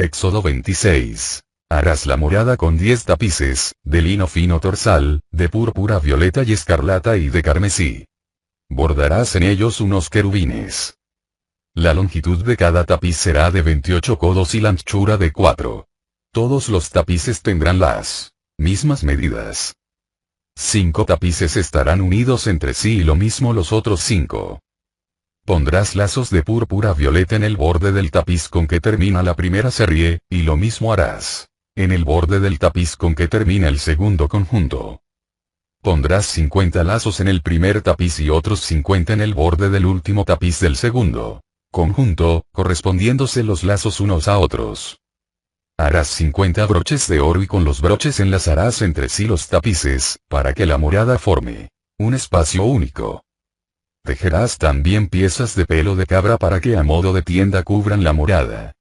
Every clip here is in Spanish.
Éxodo 26. Harás la morada con 10 tapices, de lino fino torsal, de púrpura violeta y escarlata y de carmesí. Bordarás en ellos unos querubines. La longitud de cada tapiz será de 28 codos y la anchura de 4. Todos los tapices tendrán las mismas medidas. 5 tapices estarán unidos entre sí y lo mismo los otros 5. Pondrás lazos de púrpura violeta en el borde del tapiz con que termina la primera serie, y lo mismo harás en el borde del tapiz con que termina el segundo conjunto. Pondrás 50 lazos en el primer tapiz y otros 50 en el borde del último tapiz del segundo conjunto, correspondiéndose los lazos unos a otros. Harás 50 broches de oro y con los broches enlazarás entre sí los tapices, para que la morada forme un espacio único. Tejerás también piezas de pelo de cabra para que a modo de tienda cubran la morada.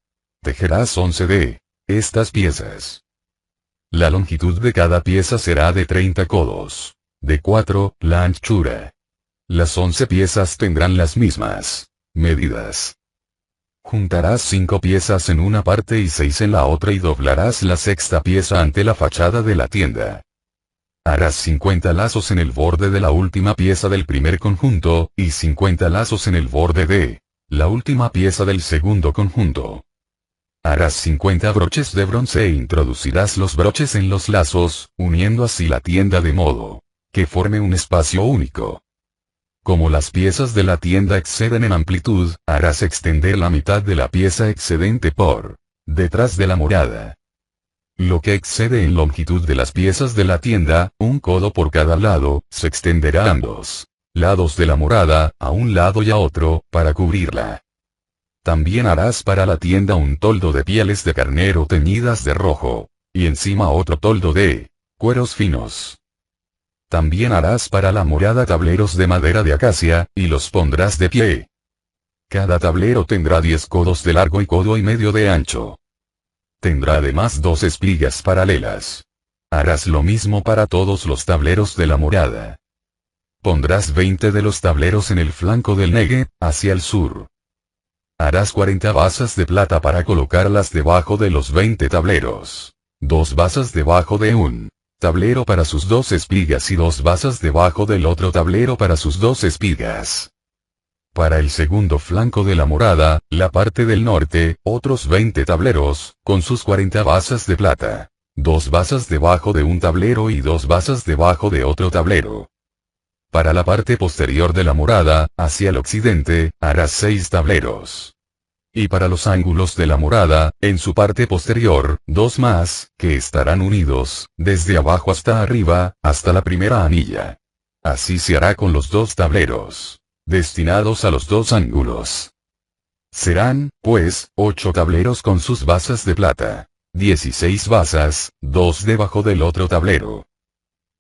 Tejerás 11 de estas piezas. La longitud de cada pieza será de 30 codos. De 4, la anchura. Las 11 piezas tendrán las mismas medidas. Juntarás 5 piezas en una parte y 6 en la otra y doblarás la sexta pieza ante la fachada de la tienda. Harás 50 lazos en el borde de la última pieza del primer conjunto, y 50 lazos en el borde de la última pieza del segundo conjunto. Harás 50 broches de bronce e introducirás los broches en los lazos, uniendo así la tienda de modo que forme un espacio único. Como las piezas de la tienda exceden en amplitud, harás extender la mitad de la pieza excedente por detrás de la morada. Lo que excede en longitud de las piezas de la tienda, un codo por cada lado, se extenderá a ambos lados de la morada, a un lado y a otro, para cubrirla. También harás para la tienda un toldo de pieles de carnero teñidas de rojo, y encima otro toldo de cueros finos. También harás para la morada tableros de madera de acacia, y los pondrás de pie. Cada tablero tendrá 10 codos de largo y codo y medio de ancho. Tendrá además 2 espigas paralelas. Harás lo mismo para todos los tableros de la morada. Pondrás 20 de los tableros en el flanco del Negueb, hacia el sur. Harás 40 basas de plata para colocarlas debajo de los 20 tableros. 2 basas debajo de un tablero para sus 2 espigas y 2 basas debajo del otro tablero para sus 2 espigas. Para el segundo flanco de la morada, la parte del norte, otros 20 tableros, con sus 40 basas de plata. 2 basas debajo de un tablero y 2 basas debajo de otro tablero. Para la parte posterior de la morada, hacia el occidente, harás 6 tableros. Y para los ángulos de la morada, en su parte posterior, 2 más, que estarán unidos, desde abajo hasta arriba, hasta la primera anilla. Así se hará con los 2 tableros, destinados a los 2 ángulos. Serán, pues, 8 tableros con sus basas de plata. 16 basas, 2 debajo del otro tablero.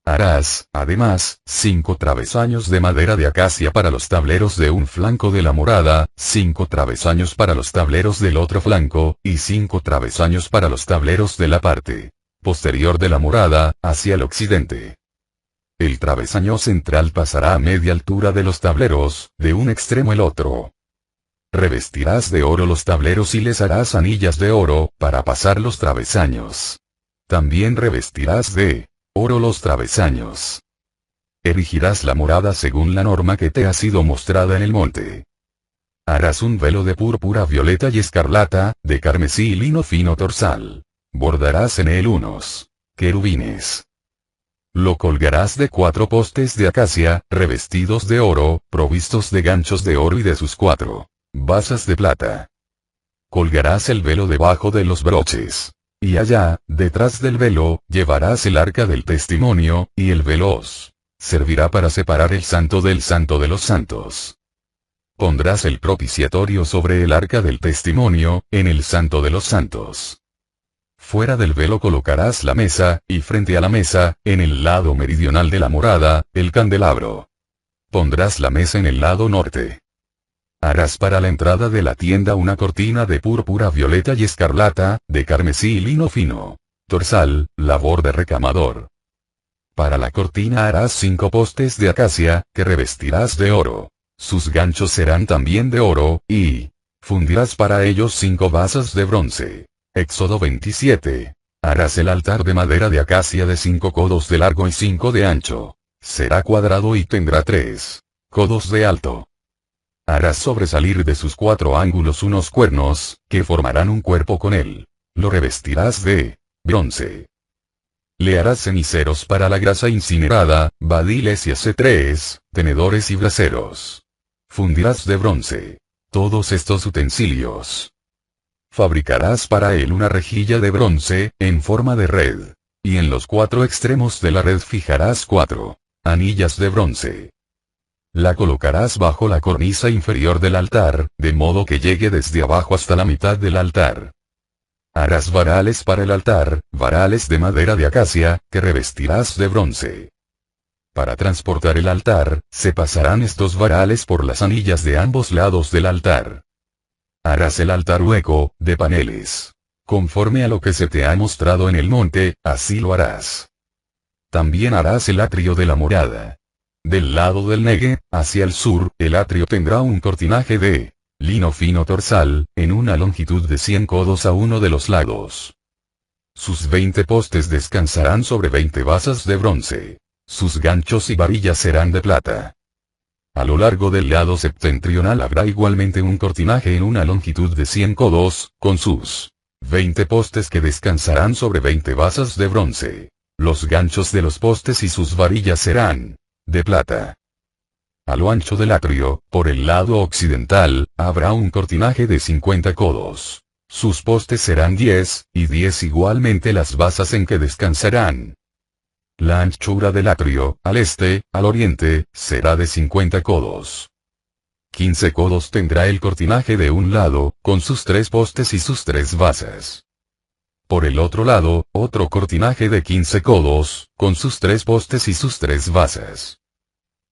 Harás, además, 5 travesaños de madera de acacia para los tableros de un flanco de la morada, 5 travesaños para los tableros del otro flanco, y 5 travesaños para los tableros de la parte posterior de la morada, hacia el occidente. El travesaño central pasará a media altura de los tableros, de un extremo al otro. Revestirás de oro los tableros y les harás anillas de oro, para pasar los travesaños. También revestirás de oro los travesaños. Erigirás la morada según la norma que te ha sido mostrada en el monte. Harás un velo de púrpura violeta y escarlata, de carmesí y lino fino torsal. Bordarás en él unos querubines. Lo colgarás de 4 postes de acacia, revestidos de oro, provistos de ganchos de oro y de sus 4 basas de plata. Colgarás el velo debajo de los broches. Y allá, detrás del velo, llevarás el arca del testimonio, y el velo os servirá para separar el santo del santo de los santos. Pondrás el propiciatorio sobre el arca del testimonio, en el santo de los santos. Fuera del velo colocarás la mesa, y frente a la mesa, en el lado meridional de la morada, el candelabro. Pondrás la mesa en el lado norte. Harás para la entrada de la tienda una cortina de púrpura violeta y escarlata, de carmesí y lino fino torsal, labor de recamador. Para la cortina harás 5 postes de acacia, que revestirás de oro. Sus ganchos serán también de oro, y fundirás para ellos 5 basas de bronce. Éxodo 27. Harás el altar de madera de acacia de 5 codos de largo y 5 de ancho. Será cuadrado y tendrá 3 codos de alto. Harás sobresalir de sus 4 ángulos unos cuernos, que formarán un cuerpo con él. Lo revestirás de bronce. Le harás ceniceros para la grasa incinerada, badiles y acetres, tenedores y braseros. Fundirás de bronce todos estos utensilios. Fabricarás para él una rejilla de bronce, en forma de red. Y en los 4 extremos de la red fijarás 4 anillas de bronce. La colocarás bajo la cornisa inferior del altar, de modo que llegue desde abajo hasta la mitad del altar. Harás varales para el altar, varales de madera de acacia, que revestirás de bronce. Para transportar el altar, se pasarán estos varales por las anillas de ambos lados del altar. Harás el altar hueco, de paneles. Conforme a lo que se te ha mostrado en el monte, así lo harás. También harás el atrio de la morada. Del lado del Negue, hacia el sur, el atrio tendrá un cortinaje de lino fino torsal, en una longitud de 100 codos a uno de los lados. Sus 20 postes descansarán sobre 20 basas de bronce. Sus ganchos y varillas serán de plata. A lo largo del lado septentrional habrá igualmente un cortinaje en una longitud de 100 codos, con sus 20 postes que descansarán sobre 20 basas de bronce. Los ganchos de los postes y sus varillas serán de plata. A lo ancho del atrio, por el lado occidental, habrá un cortinaje de 50 codos. Sus postes serán 10, y 10 igualmente las basas en que descansarán. La anchura del atrio, al este, al oriente, será de 50 codos. 15 codos tendrá el cortinaje de un lado, con sus 3 postes y sus 3 basas. Por el otro lado, otro cortinaje de 15 codos, con sus 3 postes y sus 3 basas.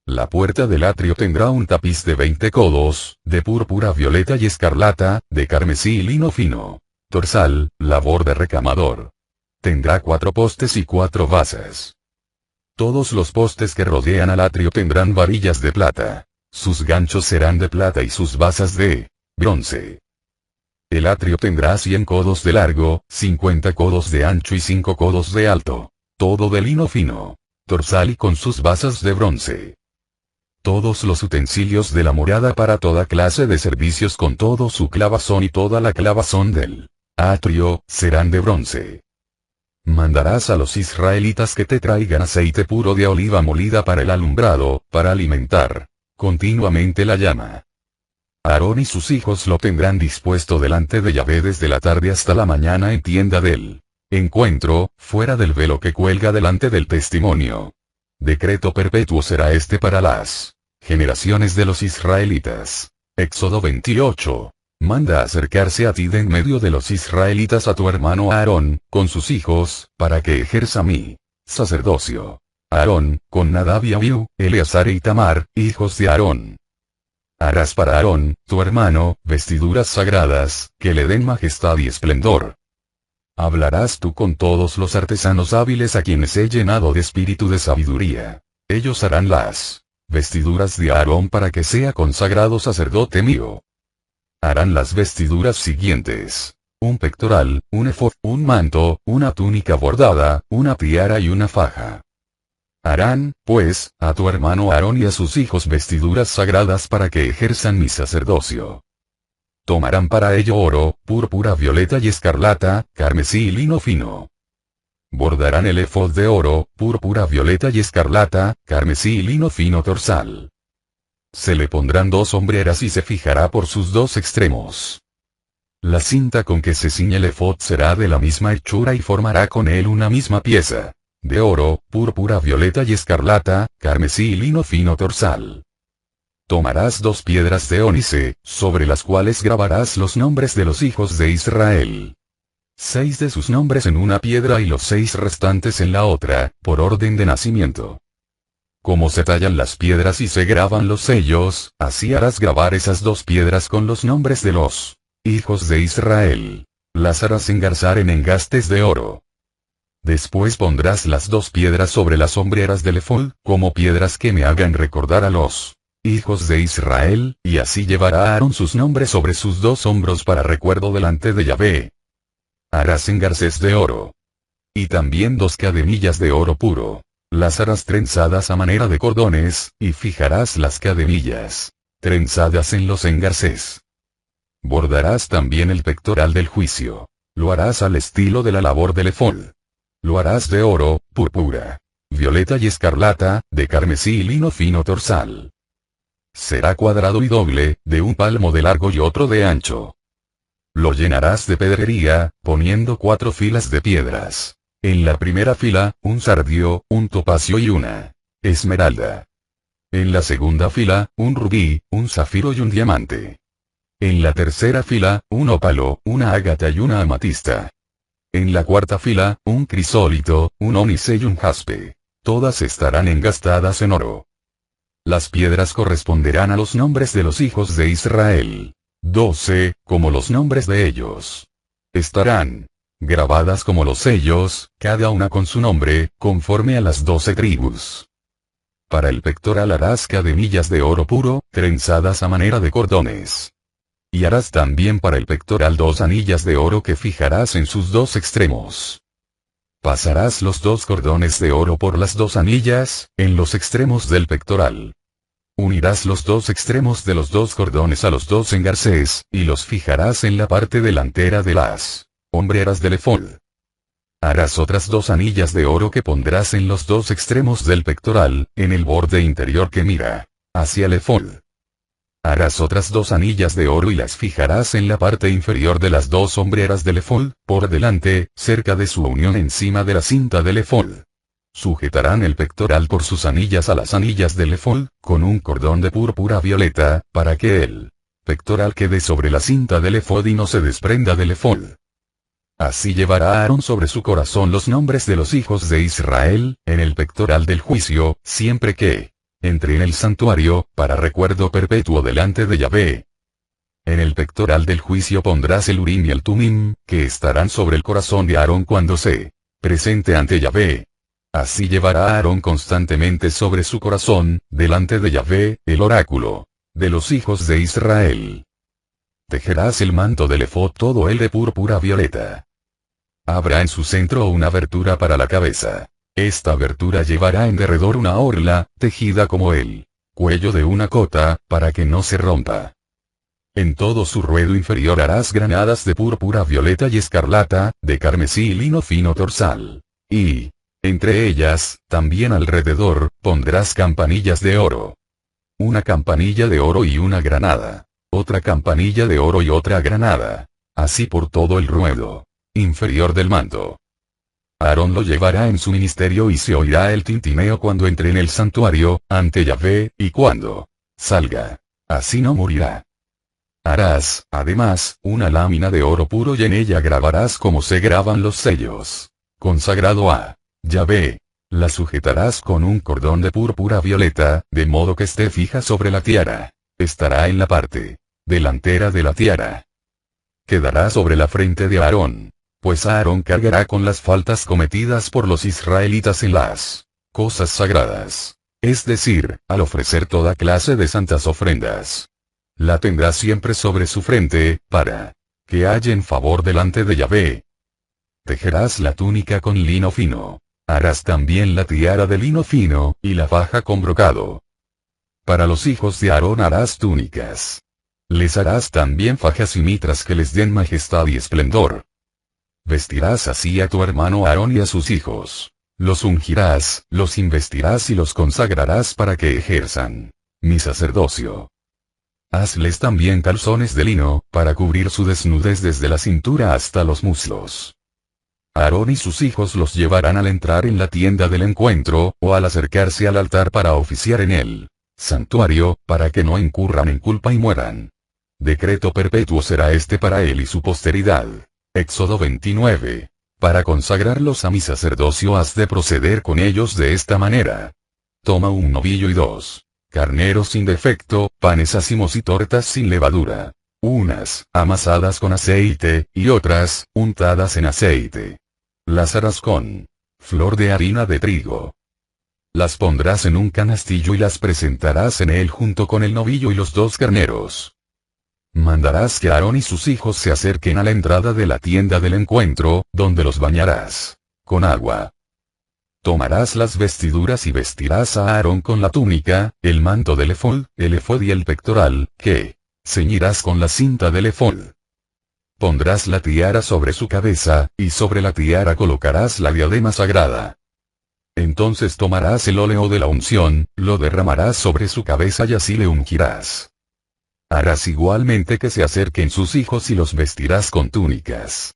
La puerta del atrio tendrá un tapiz de 20 codos, de púrpura, violeta y escarlata, de carmesí y lino fino. Torsal, labor de recamador. Tendrá 4 postes y 4 basas. Todos los postes que rodean al atrio tendrán varillas de plata. Sus ganchos serán de plata y sus basas de bronce. El atrio tendrá 100 codos de largo, 50 codos de ancho y 5 codos de alto. Todo de lino fino. Torsal y con sus basas de bronce. Todos los utensilios de la morada para toda clase de servicios con todo su clavazón y toda la clavazón del atrio, serán de bronce. Mandarás a los israelitas que te traigan aceite puro de oliva molida para el alumbrado, para alimentar continuamente la llama. Aarón y sus hijos lo tendrán dispuesto delante de Yahvé desde la tarde hasta la mañana en tienda del encuentro, fuera del velo que cuelga delante del testimonio. Decreto perpetuo será este para las generaciones de los israelitas. Éxodo 28. Manda acercarse a ti de en medio de los israelitas a tu hermano Aarón, con sus hijos, para que ejerza mi sacerdocio. Aarón, con Nadab y Abiú, Eleazar y Tamar, hijos de Aarón. Harás para Aarón, tu hermano, vestiduras sagradas, que le den majestad y esplendor. Hablarás tú con todos los artesanos hábiles a quienes he llenado de espíritu de sabiduría. Ellos harán las vestiduras de Aarón para que sea consagrado sacerdote mío. Harán las vestiduras siguientes: un pectoral, un efod, un manto, una túnica bordada, una tiara y una faja. Harán, pues, a tu hermano Aarón y a sus hijos vestiduras sagradas para que ejerzan mi sacerdocio. Tomarán para ello oro, púrpura, violeta y escarlata, carmesí y lino fino. Bordarán el efod de oro, púrpura, violeta y escarlata, carmesí y lino fino torsal. Se le pondrán 2 hombreras y se fijará por sus 2 extremos. La cinta con que se ciñe el efod será de la misma hechura y formará con él una misma pieza. De oro, púrpura, violeta y escarlata, carmesí y lino fino torsal. Tomarás 2 piedras de ónice, sobre las cuales grabarás los nombres de los hijos de Israel. 6 de sus nombres en una piedra y los 6 restantes en la otra, por orden de nacimiento. Como se tallan las piedras y se graban los sellos, así harás grabar esas 2 piedras con los nombres de los hijos de Israel. Las harás engarzar en engastes de oro. Después pondrás las 2 piedras sobre las hombreras del efod, como piedras que me hagan recordar a los hijos de Israel, y así llevará Aarón sus nombres sobre sus 2 hombros para recuerdo delante de Yahvé. Harás engarces de oro. Y también 2 cadenillas de oro puro. Las harás trenzadas a manera de cordones, y fijarás las cadenillas trenzadas en los engarces. Bordarás también el pectoral del juicio. Lo harás al estilo de la labor del efod. Lo harás de oro, púrpura, violeta y escarlata, de carmesí y lino fino torsal. Será cuadrado y doble, de 1 palmo de largo y otro de ancho. Lo llenarás de pedrería, poniendo 4 filas de piedras. En la primera fila, un sardio, un topacio y una esmeralda. En la segunda fila, un rubí, un zafiro y un diamante. En la tercera fila, un ópalo, una ágata y una amatista. En la cuarta fila, un crisólito, un ónice y un jaspe. Todas estarán engastadas en oro. Las piedras corresponderán a los nombres de los hijos de Israel. 12, como los nombres de ellos. Estarán grabadas como los sellos, cada una con su nombre, conforme a las 12 tribus. Para el pectoral harás cadenillas de oro puro, trenzadas a manera de cordones. Y harás también para el pectoral 2 anillas de oro que fijarás en sus 2 extremos. Pasarás los 2 cordones de oro por las 2 anillas, en los extremos del pectoral. Unirás los 2 extremos de los 2 cordones a los 2 engarces, y los fijarás en la parte delantera de las hombreras del efod. Harás otras 2 anillas de oro que pondrás en los 2 extremos del pectoral, en el borde interior que mira hacia el efod. Harás otras 2 anillas de oro y las fijarás en la parte inferior de las 2 hombreras del efod, por delante, cerca de su unión encima de la cinta del efod. Sujetarán el pectoral por sus anillas a las anillas del efod, con un cordón de púrpura violeta, para que el pectoral quede sobre la cinta del efod y no se desprenda del efod. Así llevará Aarón sobre su corazón los nombres de los hijos de Israel, en el pectoral del juicio, siempre que entre en el santuario, para recuerdo perpetuo delante de Yahvé. En el pectoral del juicio pondrás el Urim y el Tumim, que estarán sobre el corazón de Aarón cuando se presente ante Yahvé. Así llevará Aarón constantemente sobre su corazón, delante de Yahvé, el oráculo de los hijos de Israel. Tejerás el manto del efod todo él de púrpura violeta. Habrá en su centro una abertura para la cabeza. Esta abertura llevará en derredor una orla, tejida como el cuello de una cota, para que no se rompa. En todo su ruedo inferior harás granadas de púrpura violeta y escarlata, de carmesí y lino fino torsal. Y entre ellas, también alrededor, pondrás campanillas de oro. Una campanilla de oro y una granada. Otra campanilla de oro y otra granada. Así por todo el ruedo inferior del manto. Aarón lo llevará en su ministerio y se oirá el tintineo cuando entre en el santuario, ante Yahvé, y cuando salga. Así no morirá. Harás, además, una lámina de oro puro y en ella grabarás como se graban los sellos. Consagrado a Yahvé. La sujetarás con un cordón de púrpura violeta, de modo que esté fija sobre la tiara. Estará en la parte delantera de la tiara. Quedará sobre la frente de Aarón. Pues Aarón cargará con las faltas cometidas por los israelitas en las cosas sagradas. Es decir, al ofrecer toda clase de santas ofrendas. La tendrá siempre sobre su frente, para que hallen favor delante de Yahvé. Tejerás la túnica con lino fino. Harás también la tiara de lino fino, y la faja con brocado. Para los hijos de Aarón harás túnicas. Les harás también fajas y mitras que les den majestad y esplendor. Vestirás así a tu hermano Aarón y a sus hijos. Los ungirás, los investirás y los consagrarás para que ejerzan mi sacerdocio. Hazles también calzones de lino, para cubrir su desnudez desde la cintura hasta los muslos. Aarón y sus hijos los llevarán al entrar en la tienda del encuentro, o al acercarse al altar para oficiar en el santuario, para que no incurran en culpa y mueran. Decreto perpetuo será este para él y su posteridad. Éxodo 29. Para consagrarlos a mi sacerdocio has de proceder con ellos de esta manera. Toma un novillo y 2 carneros sin defecto, panes ácimos y tortas sin levadura. Unas amasadas con aceite, y otras untadas en aceite. Las harás con flor de harina de trigo. Las pondrás en un canastillo y las presentarás en él junto con el novillo y los 2 carneros. Mandarás que Aarón y sus hijos se acerquen a la entrada de la tienda del encuentro, donde los bañarás con agua. Tomarás las vestiduras y vestirás a Aarón con la túnica, el manto del efod y el pectoral, que ceñirás con la cinta del efod. Pondrás la tiara sobre su cabeza, y sobre la tiara colocarás la diadema sagrada. Entonces tomarás el óleo de la unción, lo derramarás sobre su cabeza y así le ungirás. Harás igualmente que se acerquen sus hijos y los vestirás con túnicas.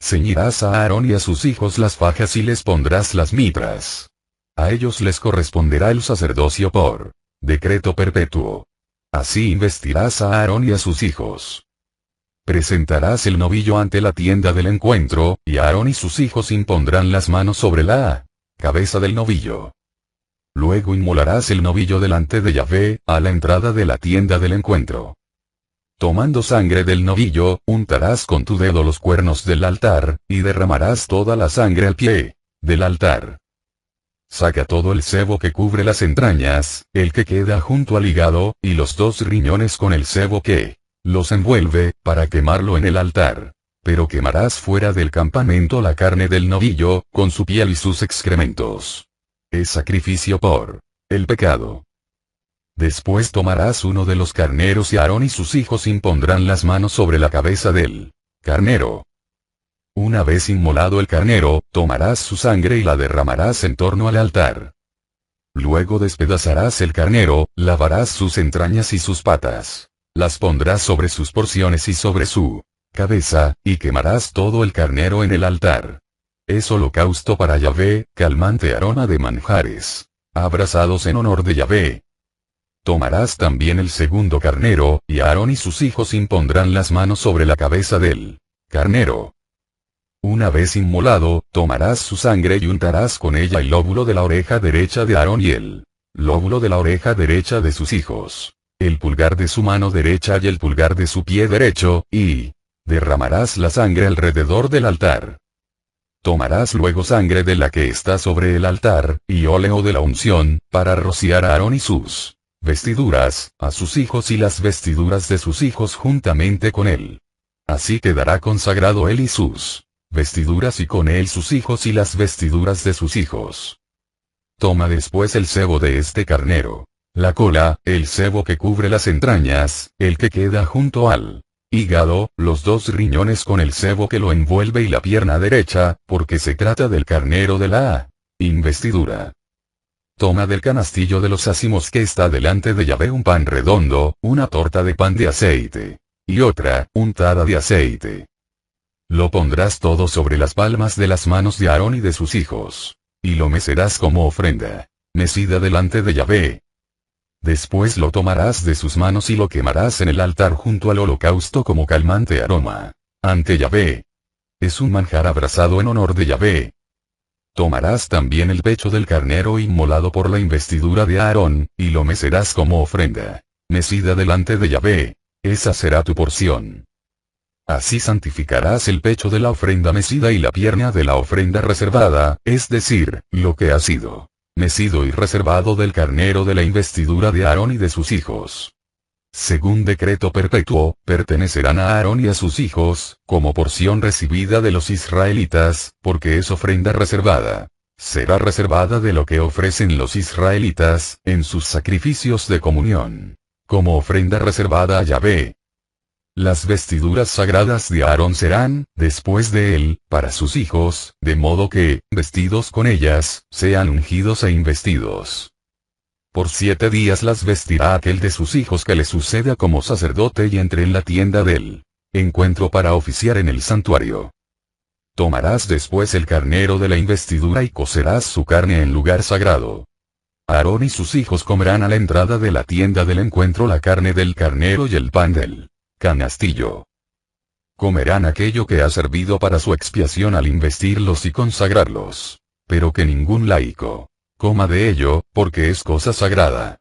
Ceñirás a Aarón y a sus hijos las fajas y les pondrás las mitras. A ellos les corresponderá el sacerdocio por decreto perpetuo. Así investirás a Aarón y a sus hijos. Presentarás el novillo ante la tienda del encuentro, y Aarón y sus hijos impondrán las manos sobre la cabeza del novillo. Luego inmolarás el novillo delante de Yahvé, a la entrada de la tienda del encuentro. Tomando sangre del novillo, untarás con tu dedo los cuernos del altar, y derramarás toda la sangre al pie del altar. Saca todo el sebo que cubre las entrañas, el que queda junto al hígado, y los 2 riñones con el sebo que los envuelve, para quemarlo en el altar. Pero quemarás fuera del campamento la carne del novillo, con su piel y sus excrementos. Es sacrificio por el pecado. Después tomarás uno de los carneros y Aarón y sus hijos impondrán las manos sobre la cabeza del carnero. Una vez inmolado el carnero, tomarás su sangre y la derramarás en torno al altar. Luego despedazarás el carnero, lavarás sus entrañas y sus patas. Las pondrás sobre sus porciones y sobre su cabeza, y quemarás todo el carnero en el altar. Es holocausto para Yahvé, calmante aroma de manjares, abrasados en honor de Yahvé. Tomarás también el segundo carnero, y Aarón y sus hijos impondrán las manos sobre la cabeza del carnero. Una vez inmolado, tomarás su sangre y untarás con ella el lóbulo de la oreja derecha de Aarón y el lóbulo de la oreja derecha de sus hijos, el pulgar de su mano derecha y el pulgar de su pie derecho, y derramarás la sangre alrededor del altar. Tomarás luego sangre de la que está sobre el altar, y óleo de la unción, para rociar a Aarón y sus vestiduras, a sus hijos y las vestiduras de sus hijos juntamente con él. Así quedará consagrado él y sus vestiduras y con él sus hijos y las vestiduras de sus hijos. Toma después el sebo de este carnero, la cola, el sebo que cubre las entrañas, el que queda junto al hígado, los 2 riñones con el sebo que lo envuelve y la pierna derecha, porque se trata del carnero de la investidura. Toma del canastillo de los ázimos que está delante de Yahvé un pan redondo, una torta de pan de aceite, y otra, untada de aceite. Lo pondrás todo sobre las palmas de las manos de Aarón y de sus hijos, y lo mecerás como ofrenda, mecida delante de Yahvé. Después lo tomarás de sus manos y lo quemarás en el altar junto al holocausto como calmante aroma, ante Yahvé. Es un manjar abrasado en honor de Yahvé. Tomarás también el pecho del carnero inmolado por la investidura de Aarón, y lo mecerás como ofrenda, mecida delante de Yahvé. Esa será tu porción. Así santificarás el pecho de la ofrenda mecida y la pierna de la ofrenda reservada, es decir, lo que ha sido mecido y reservado del carnero de la investidura de Aarón y de sus hijos. Según decreto perpetuo, pertenecerán a Aarón y a sus hijos, como porción recibida de los israelitas, porque es ofrenda reservada. Será reservada de lo que ofrecen los israelitas, en sus sacrificios de comunión, como ofrenda reservada a Yahvé. Las vestiduras sagradas de Aarón serán, después de él, para sus hijos, de modo que, vestidos con ellas, sean ungidos e investidos. Por 7 días las vestirá aquel de sus hijos que le suceda como sacerdote y entre en la tienda del encuentro para oficiar en el santuario. Tomarás después el carnero de la investidura y cocerás su carne en lugar sagrado. Aarón y sus hijos comerán a la entrada de la tienda del encuentro la carne del carnero y el pan del canastillo. Comerán aquello que ha servido para su expiación al investirlos y consagrarlos. Pero que ningún laico coma de ello, porque es cosa sagrada.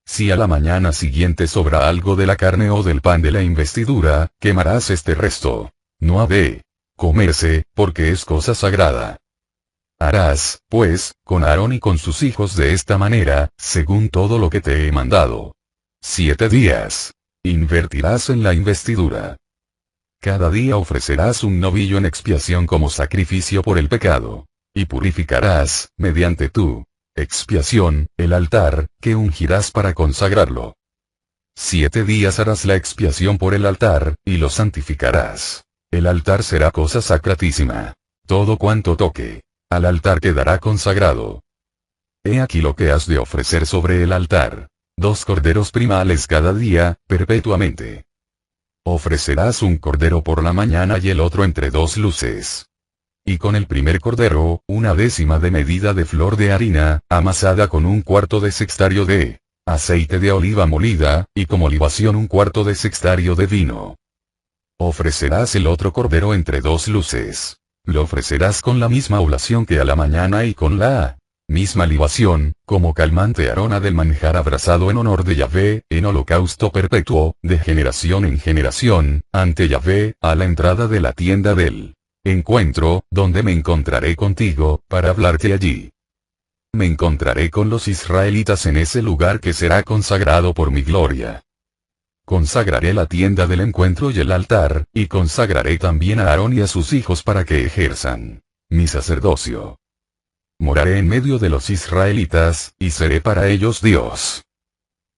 Si a la mañana siguiente sobra algo de la carne o del pan de la investidura, quemarás este resto. No ha de comerse, porque es cosa sagrada. Harás, pues, con Aarón y con sus hijos de esta manera, según todo lo que te he mandado. 7 días. Invertirás en la investidura. Cada día ofrecerás un novillo en expiación como sacrificio por el pecado. Y purificarás, mediante tu expiación, el altar, que ungirás para consagrarlo. 7 días harás la expiación por el altar, y lo santificarás. El altar será cosa sacratísima. Todo cuanto toque al altar quedará consagrado. He aquí lo que has de ofrecer sobre el altar. 2 corderos primales cada día, perpetuamente. Ofrecerás un cordero por la mañana y el otro entre 2 luces. Y con el primer cordero, 1/10 de medida de flor de harina, amasada con 1/4 de sextario de aceite de oliva molida, y como libación 1/4 de sextario de vino. Ofrecerás el otro cordero entre 2 luces. Lo ofrecerás con la misma oblación que a la mañana y con la misma libación, como calmante aroma del manjar abrasado en honor de Yahvé, en holocausto perpetuo, de generación en generación, ante Yahvé, a la entrada de la tienda del encuentro, donde me encontraré contigo, para hablarte allí. Me encontraré con los israelitas en ese lugar que será consagrado por mi gloria. Consagraré la tienda del encuentro y el altar, y consagraré también a Aarón y a sus hijos para que ejerzan mi sacerdocio. Moraré en medio de los israelitas, y seré para ellos Dios.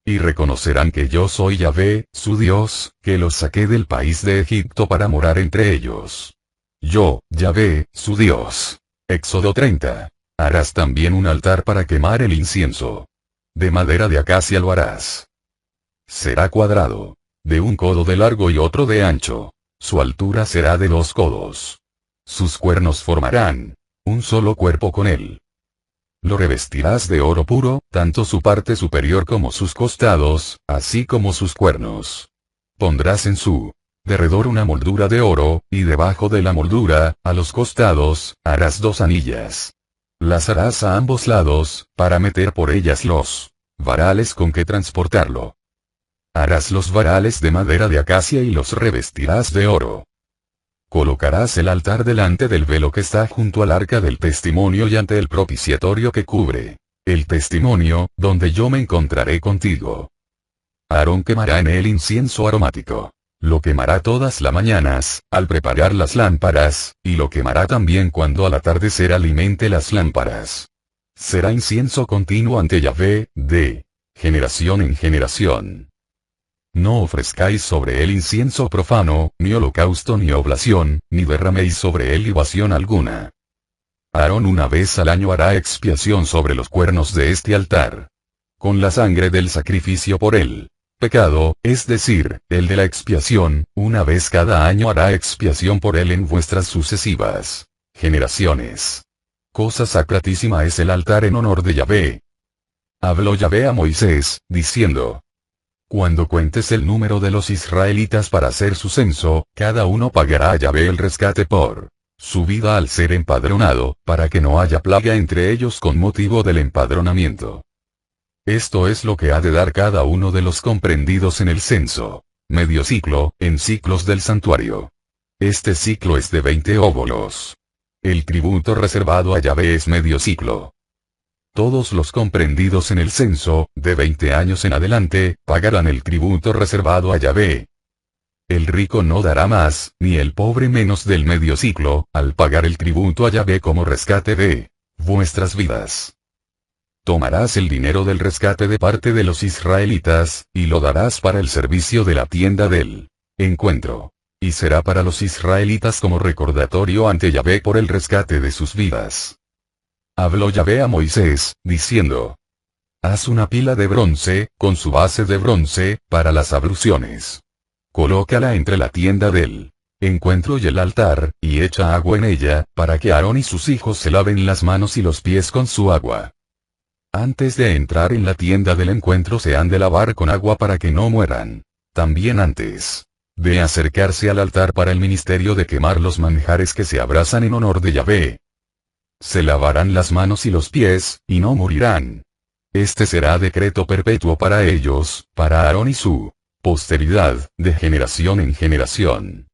Y reconocerán que yo soy Yahvé, su Dios, que los saqué del país de Egipto para morar entre ellos. Yo, Yahvé, su Dios. Éxodo 30. Harás también un altar para quemar el incienso. De madera de acacia lo harás. Será cuadrado, de 1 codo de largo y otro de ancho. Su altura será de 2 codos. Sus cuernos formarán un solo cuerpo con él. Lo revestirás de oro puro, tanto su parte superior como sus costados, así como sus cuernos. Pondrás en su derredor una moldura de oro, y debajo de la moldura, a los costados, harás 2 anillas. Las harás a ambos lados, para meter por ellas los varales con que transportarlo. Harás los varales de madera de acacia y los revestirás de oro. Colocarás el altar delante del velo que está junto al arca del testimonio y ante el propiciatorio que cubre el testimonio, donde yo me encontraré contigo. Aarón quemará en él incienso aromático. Lo quemará todas las mañanas, al preparar las lámparas, y lo quemará también cuando al atardecer alimente las lámparas. Será incienso continuo ante Yahvé, de generación en generación. No ofrezcáis sobre él incienso profano, ni holocausto ni oblación, ni derraméis sobre él libación alguna. Aarón 1 vez al año hará expiación sobre los cuernos de este altar. Con la sangre del sacrificio por él. Pecado, es decir, el de la expiación, 1 vez cada año hará expiación por él en vuestras sucesivas generaciones. Cosa sacratísima es el altar en honor de Yahvé. Habló Yahvé a Moisés, diciendo: Cuando cuentes el número de los israelitas para hacer su censo, cada uno pagará a Yahvé el rescate por su vida al ser empadronado, para que no haya plaga entre ellos con motivo del empadronamiento. Esto es lo que ha de dar cada uno de los comprendidos en el censo. Medio ciclo, en ciclos del santuario. Este ciclo es de 20 óbolos. El tributo reservado a Yahvé es medio ciclo. Todos los comprendidos en el censo, de 20 años en adelante, pagarán el tributo reservado a Yahvé. El rico no dará más, ni el pobre menos del medio ciclo, al pagar el tributo a Yahvé como rescate de vuestras vidas. Tomarás el dinero del rescate de parte de los israelitas, y lo darás para el servicio de la tienda del encuentro. Y será para los israelitas como recordatorio ante Yahvé por el rescate de sus vidas. Habló Yahvé a Moisés, diciendo: Haz una pila de bronce, con su base de bronce, para las abluciones. Colócala entre la tienda del encuentro y el altar, y echa agua en ella, para que Aarón y sus hijos se laven las manos y los pies con su agua. Antes de entrar en la tienda del encuentro se han de lavar con agua para que no mueran. También antes de acercarse al altar para el ministerio de quemar los manjares que se abrasan en honor de Yahvé. Se lavarán las manos y los pies, y no morirán. Este será decreto perpetuo para ellos, para Aarón y su posteridad, de generación en generación.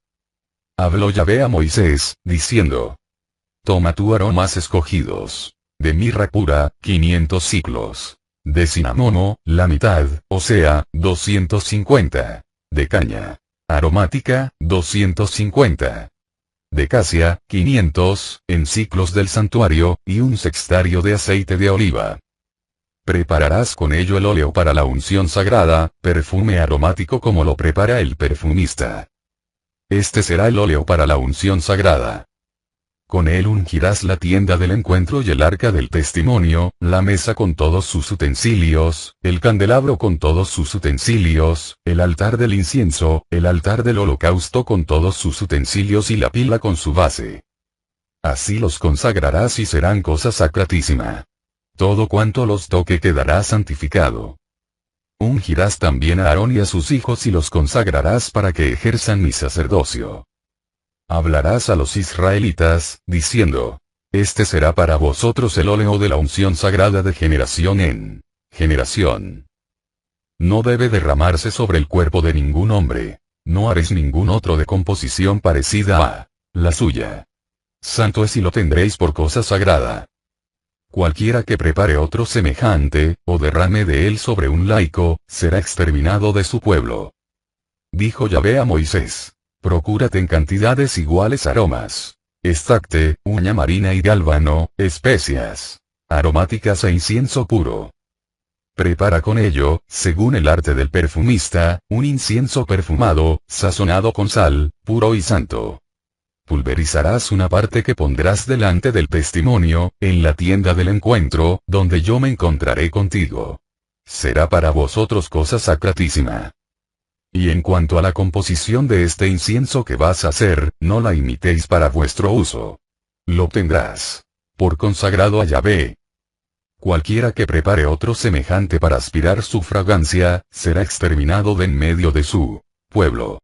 Habló Yahvé a Moisés, diciendo: Toma tú aromas escogidos. De mirra pura, 500 siclos. De cinamomo, la mitad, o sea, 250. De caña aromática, 250. De casia, 500, en ciclos del santuario, y un sextario de aceite de oliva. Prepararás con ello el óleo para la unción sagrada, perfume aromático como lo prepara el perfumista. Este será el óleo para la unción sagrada. Con él ungirás la tienda del encuentro y el arca del testimonio, la mesa con todos sus utensilios, el candelabro con todos sus utensilios, el altar del incienso, el altar del holocausto con todos sus utensilios y la pila con su base. Así los consagrarás y serán cosa sacratísima. Todo cuanto los toque quedará santificado. Ungirás también a Aarón y a sus hijos y los consagrarás para que ejerzan mi sacerdocio. Hablarás a los israelitas, diciendo: Este será para vosotros el óleo de la unción sagrada de generación en generación. No debe derramarse sobre el cuerpo de ningún hombre. No haréis ningún otro de composición parecida a la suya. Santo es y lo tendréis por cosa sagrada. Cualquiera que prepare otro semejante, o derrame de él sobre un laico, será exterminado de su pueblo. Dijo Yahvé a Moisés: Procúrate en cantidades iguales aromas, estacte, uña marina y gálbano, especias aromáticas e incienso puro. Prepara con ello, según el arte del perfumista, un incienso perfumado, sazonado con sal, puro y santo. Pulverizarás una parte que pondrás delante del testimonio, en la tienda del encuentro, donde yo me encontraré contigo. Será para vosotros cosa sacratísima. Y en cuanto a la composición de este incienso que vas a hacer, no la imitéis para vuestro uso. Lo tendrás por consagrado a Yahvé. Cualquiera que prepare otro semejante para aspirar su fragancia, será exterminado de en medio de su pueblo.